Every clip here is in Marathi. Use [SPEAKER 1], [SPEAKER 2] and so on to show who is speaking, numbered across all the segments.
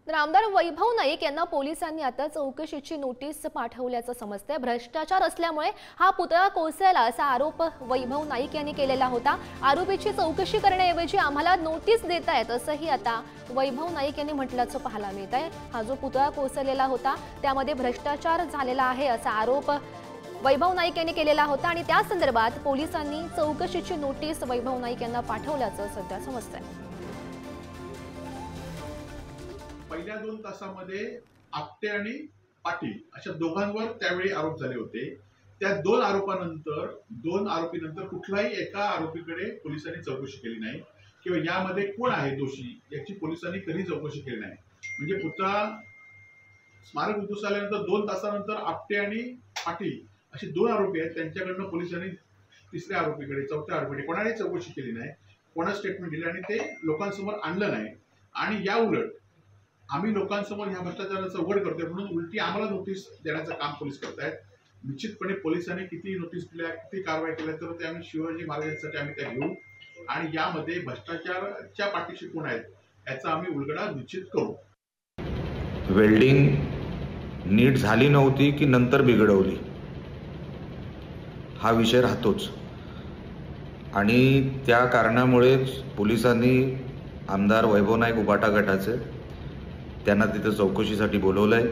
[SPEAKER 1] तर आमदार वैभव नाईक यांना पोलिसांनी आता चौकशीची नोटीस पाठवल्याचं समजतंय। भ्रष्टाचार असल्यामुळे हा पुतळा कोसळला असा आरोप वैभव नाईक यांनी केलेला होता। आरोपीची चौकशी करण्याऐवजी आम्हाला नोटीस देतायत असंही आता वैभव नाईक यांनी म्हटल्याचं पाहायला मिळतंय। हा जो पुतळा कोसळलेला होता त्यामध्ये भ्रष्टाचार झालेला आहे असा आरोप वैभव नाईक यांनी केलेला होता आणि त्या संदर्भात पोलिसांनी चौकशीची नोटीस वैभव नाईक यांना पाठवल्याचं सध्या समजतंय।
[SPEAKER 2] पहिल्या 2 तासामध्ये आपटे आणि पाटील अशा दोघांवर त्यावेळी आरोप झाले होते। त्या 2 आरोपीनंतर कुठलाही एका आरोपीकडे पोलिसांनी चौकशी केली नाही किंवा यामध्ये कोण आहे दोषी याची पोलिसांनी कधी चौकशी केली नाही। म्हणजे पुतळा स्मारक उद्ध्वस्त झाल्यानंतर 2 तासानंतर आपटे आणि पाटील असे 2 आरोपी आहेत, त्यांच्याकडनं पोलिसांनी तिसऱ्या आरोपीकडे चौथ्या आरोपीकडे कोणाने चौकशी केली नाही, कोणा स्टेटमेंट दिले आणि ते लोकांसमोर आणलं नाही। आणि या उलट आम्ही लोकांसमोर ह्या भ्रष्टाचाराचा उघड करतोय म्हणून उलटी आम्हाला नोटीस देण्याचं काम पोलीस करतायत। निश्चितपणे पोलिसांनी किती नोटीस दिल्या, किती कारवाई केल्या तर ते आम्ही शिवाजी महाराजांसाठी आम्ही त्या घेऊ आणि यामध्ये भ्रष्टाचाराच्या पाठीशी कोण आहेत याचा आम्ही उलगडा निश्चित करू।
[SPEAKER 3] वेल्डिंग नीट झाली नव्हती की नंतर बिघडवली हा विषय राहतोच आणि त्या कारणामुळेच पोलिसांनी आमदार वैभव नाईक उबाटा गटाचे त्यांना तिथे चौकशीसाठी बोलवलंय।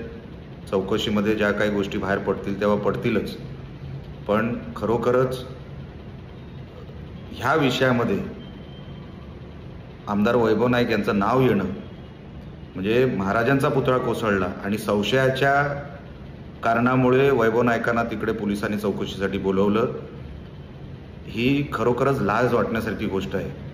[SPEAKER 3] चौकशीमध्ये ज्या काही गोष्टी बाहेर पडतील तेव्हा पडतीलच, पण खरोखरच ह्या विषयामध्ये आमदार वैभव नाईक यांचं नाव येणं म्हणजे महाराजांचा पुतळा कोसळला आणि संशयाच्या कारणामुळे वैभव नाईकांना तिकडे पोलिसांनी चौकशीसाठी बोलवलं, ही खरोखरच लाज वाटण्यासारखी गोष्ट आहे।